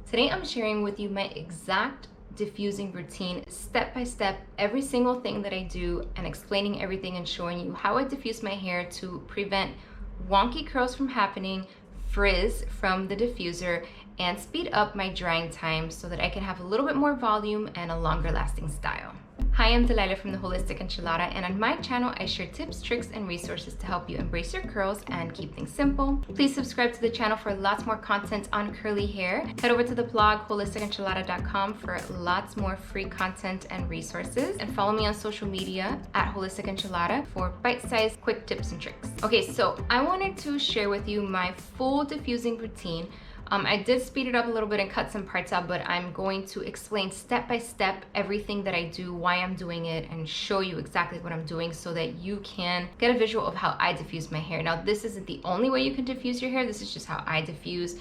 Today I'm sharing with you my exact diffusing routine, step by step, every single thing that I do, and explaining everything and showing you how I diffuse my hair to prevent wonky curls from happening, frizz from the diffuser, and speed up my drying time so that I can have a little bit more volume and a longer lasting style. Hi, I'm Delilah from the Holistic Enchilada, and on my channel I share tips, tricks, and resources to help you embrace your curls and keep things simple. Please subscribe to the channel for lots more content on curly hair. Head over to the blog holisticenchilada.com for lots more free content and resources, and follow me on social media at Holistic Enchilada for bite-sized quick tips and tricks. Okay, so I wanted to share with you my full diffusing routine. I did speed it up a little bit and cut some parts out, but I'm going to explain step by step everything that I do, why I'm doing it, and show you exactly what I'm doing so that you can get a visual of how I diffuse my hair. Now, this isn't the only way you can diffuse your hair. This is just how I diffuse.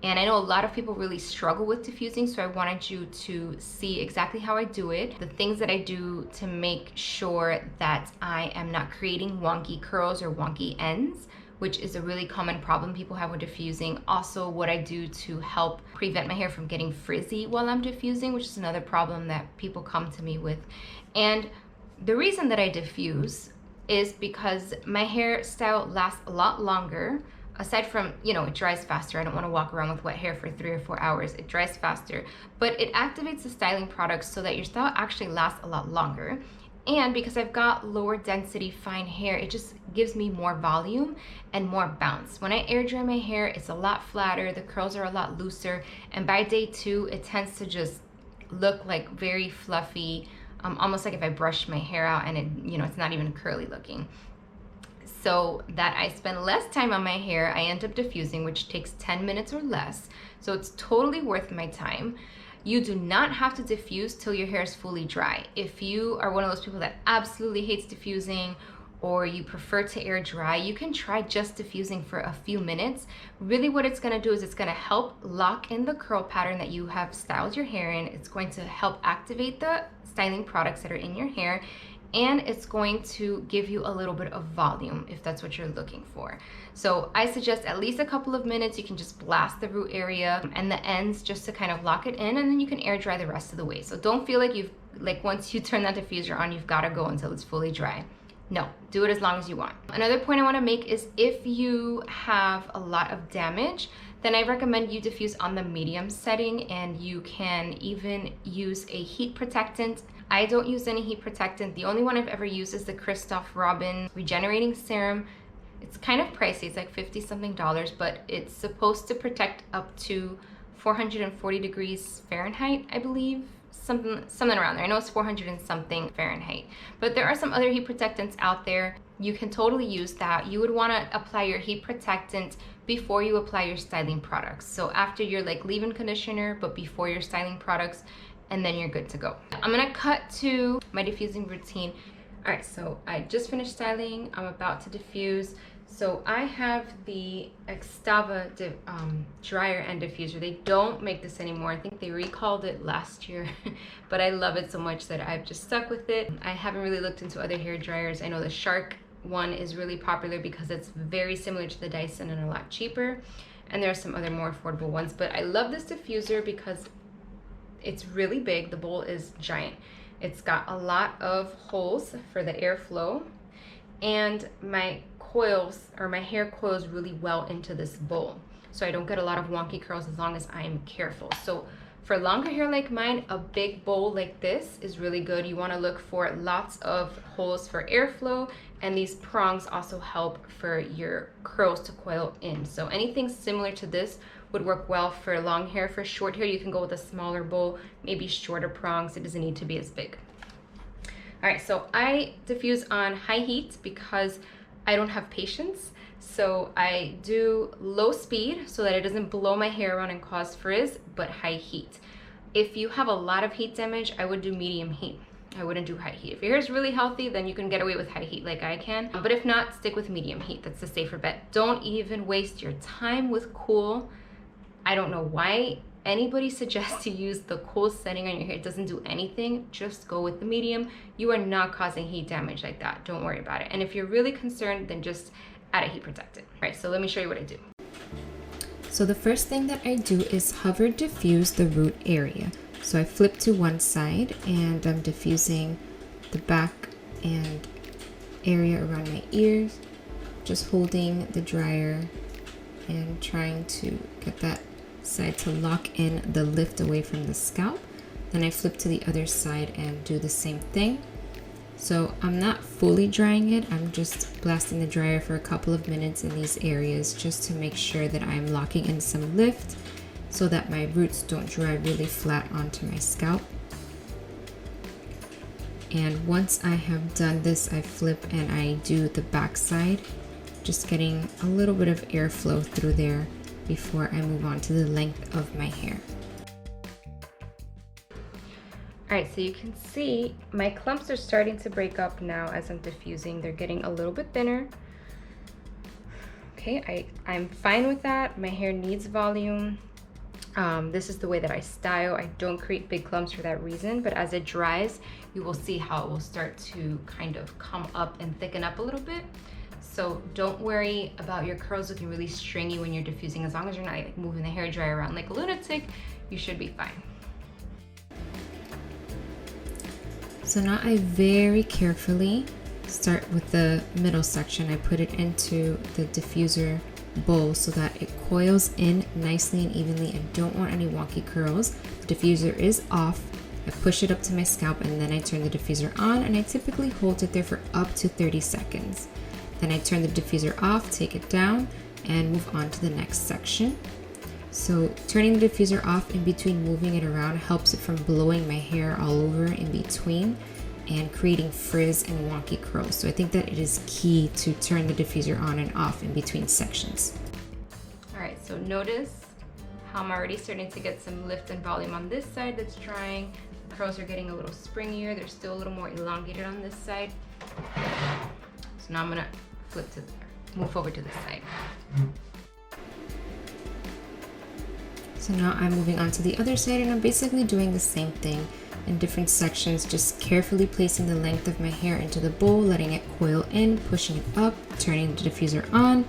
And I know a lot of people really struggle with diffusing, so I wanted you to see exactly how I do it, the things that I do to make sure that I am not creating wonky curls or wonky ends, which is a really common problem people have with diffusing. Also, what I do to help prevent my hair from getting frizzy while I'm diffusing, which is another problem that people come to me with. And the reason that I diffuse is because my hairstyle lasts a lot longer. Aside from, it dries faster. I don't want to walk around with wet hair for 3 or 4 hours. It dries faster, but it activates the styling products so that your style actually lasts a lot longer. And because I've got lower density fine hair, it just gives me more volume and more bounce. When I air dry my hair, it's a lot flatter, the curls are a lot looser, and by day 2, it tends to just look like very fluffy, almost like if I brushed my hair out and it's not even curly looking. So that I spend less time on my hair, I end up diffusing, which takes 10 minutes or less. So it's totally worth my time. You do not have to diffuse till your hair is fully dry. If you are one of those people that absolutely hates diffusing, or you prefer to air dry, you can try just diffusing for a few minutes. Really what it's gonna do is it's gonna help lock in the curl pattern that you have styled your hair in. It's going to help activate the styling products that are in your hair, and it's going to give you a little bit of volume if that's what you're looking for. So I suggest at least a couple of minutes. You can just blast the root area and the ends just to kind of lock it in, and then you can air dry the rest of the way. So don't feel like once you turn that diffuser on, you've gotta go until it's fully dry. No, do it as long as you want. Another point I wanna make is if you have a lot of damage, then I recommend you diffuse on the medium setting, and you can even use a heat protectant. I don't use any heat protectant. The only one I've ever used is the Christoph Robin Regenerating Serum. It's kind of pricey, it's like 50 something dollars, but it's supposed to protect up to 440 degrees Fahrenheit, I believe. Something around there. I know it's 400 and something Fahrenheit, but there are some other heat protectants out there. You can totally use that. You would want to apply your heat protectant before you apply your styling products. So after your leave-in conditioner, but before your styling products, and then you're good to go. I'm gonna cut to my diffusing routine. All right, so I just finished styling. I'm about to diffuse. So I have the Extava dryer and diffuser. They don't make this anymore. I think they recalled it last year, but I love it so much that I've just stuck with it. I haven't really looked into other hair dryers. I know the Shark one is really popular because it's very similar to the Dyson and a lot cheaper. And there are some other more affordable ones, but I love this diffuser because it's really big. The bowl is giant. It's got a lot of holes for the airflow, and my hair coils really well into this bowl, so I don't get a lot of wonky curls as long as I'm careful. So for longer hair like mine, a big bowl like this is really good. You want to look for lots of holes for airflow, and these prongs also help for your curls to coil in. So anything similar to this would work well for long hair. For short hair, you can go with a smaller bowl, maybe shorter prongs. It doesn't need to be as big. All right, so I diffuse on high heat because I don't have patience. So I do low speed so that it doesn't blow my hair around and cause frizz, but high heat. If you have a lot of heat damage, I would do medium heat. I wouldn't do high heat. If your hair is really healthy, then you can get away with high heat like I can. But if not, stick with medium heat. That's the safer bet. Don't even waste your time with cool. I don't know why anybody suggests you use the cool setting on your hair. It doesn't do anything. Just go with the medium. You are not causing heat damage like that. Don't worry about it. And if you're really concerned, then just add a heat protectant. All right, so let me show you what I do. So the first thing that I do is hover diffuse the root area. So I flip to one side and I'm diffusing the back and area around my ears, just holding the dryer and trying to get that side to lock in the lift away from the scalp. Then I flip to the other side and do the same thing. So I'm not fully drying it, I'm just blasting the dryer for a couple of minutes in these areas just to make sure that I'm locking in some lift so that my roots don't dry really flat onto my scalp. And once I have done this, I flip and I do the back side, just getting a little bit of airflow through there before I move on to the length of my hair. All right, so you can see my clumps are starting to break up now as I'm diffusing. They're getting a little bit thinner. Okay, I'm fine with that. My hair needs volume. This is the way that I style. I don't create big clumps for that reason, but as it dries, you will see how it will start to kind of come up and thicken up a little bit. So don't worry about your curls looking really stringy when you're diffusing. As long as you're not like moving the hair dryer around like a lunatic, you should be fine. So now I very carefully start with the middle section. I put it into the diffuser bowl so that it coils in nicely and evenly. I don't want any wonky curls. The diffuser is off. I push it up to my scalp and then I turn the diffuser on, and I typically hold it there for up to 30 seconds. Then I turn the diffuser off, take it down, and move on to the next section. So turning the diffuser off in between moving it around helps it from blowing my hair all over in between and creating frizz and wonky curls. So I think that it is key to turn the diffuser on and off in between sections. All right, so notice how I'm already starting to get some lift and volume on this side that's drying. The curls are getting a little springier. They're still a little more elongated on this side. So now I'm gonna move over to this side. So now I'm moving on to the other side and I'm basically doing the same thing in different sections, just carefully placing the length of my hair into the bowl, letting it coil in, pushing it up, turning the diffuser on,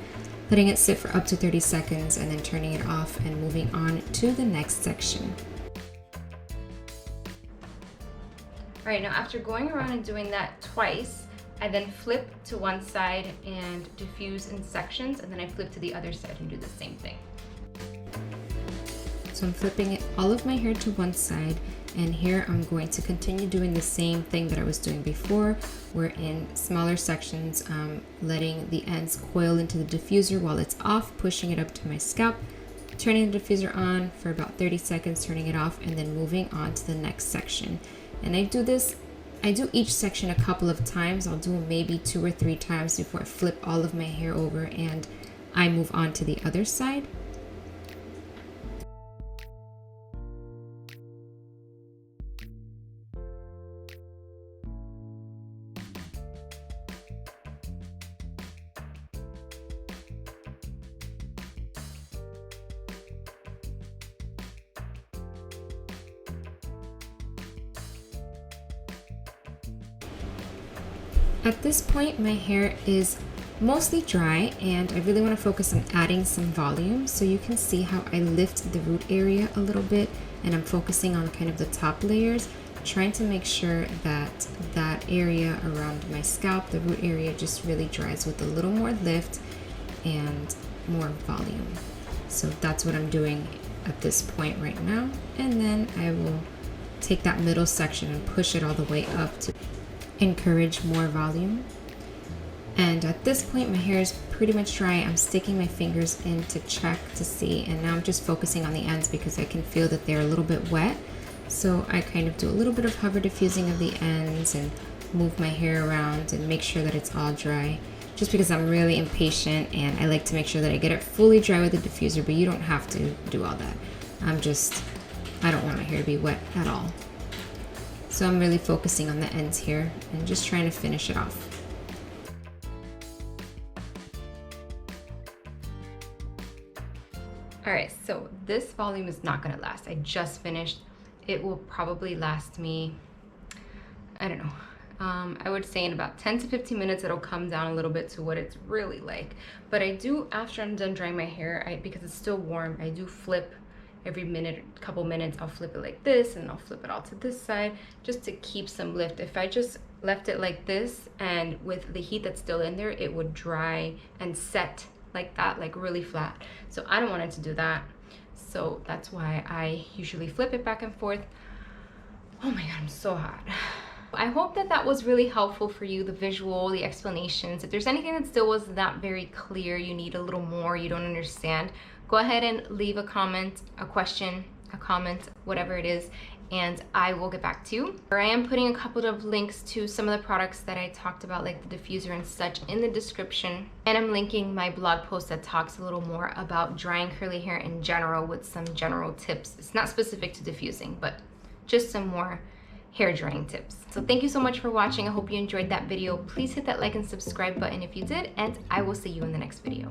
letting it sit for up to 30 seconds, and then turning it off and moving on to the next section. All right, now after going around and doing that twice, I then flip to one side and diffuse in sections, and then I flip to the other side and do the same thing. So I'm flipping all of my hair to one side, and here I'm going to continue doing the same thing that I was doing before. We're in smaller sections, letting the ends coil into the diffuser while it's off, pushing it up to my scalp, turning the diffuser on for about 30 seconds, turning it off, and then moving on to the next section. And I do each section a couple of times. I'll do it maybe 2 or 3 times before I flip all of my hair over and I move on to the other side. At this point, my hair is mostly dry and I really want to focus on adding some volume. So you can see how I lift the root area a little bit and I'm focusing on kind of the top layers, trying to make sure that that area around my scalp, the root area, just really dries with a little more lift and more volume. So that's what I'm doing at this point right now. And then I will take that middle section and push it all the way up to encourage more volume. And at this point my hair is pretty much dry. I'm sticking my fingers in to check to see, and now I'm just focusing on the ends because I can feel that they're a little bit wet. So I kind of do a little bit of hover diffusing of the ends and move my hair around and make sure that it's all dry, just because I'm really impatient and I like to make sure that I get it fully dry with the diffuser, but you don't have to do all that. I don't want my hair to be wet at all. So I'm really focusing on the ends here and just trying to finish it off. All right, so this volume is not gonna last. I just finished. It will probably last me, I don't know, I would say in about 10 to 15 minutes it'll come down a little bit to what it's really like. But I do, after I'm done drying my hair, because it's still warm, I do flip every minute, couple minutes. I'll flip it like this and I'll flip it all to this side just to keep some lift. If I just left it like this and with the heat that's still in there, it would dry and set like that, like really flat. So I don't want it to do that. So that's why I usually flip it back and forth. Oh my God, I'm so hot. I hope that that was really helpful for you, the visual, the explanations. If there's anything that still was not very clear, you need a little more, you don't understand, go ahead and leave a comment, a question, a comment, whatever it is, and I will get back to you. I am putting a couple of links to some of the products that I talked about, like the diffuser and such, in the description. And I'm linking my blog post that talks a little more about drying curly hair in general with some general tips. It's not specific to diffusing, but just some more hair drying tips. So thank you so much for watching. I hope you enjoyed that video. Please hit that like and subscribe button if you did, and I will see you in the next video.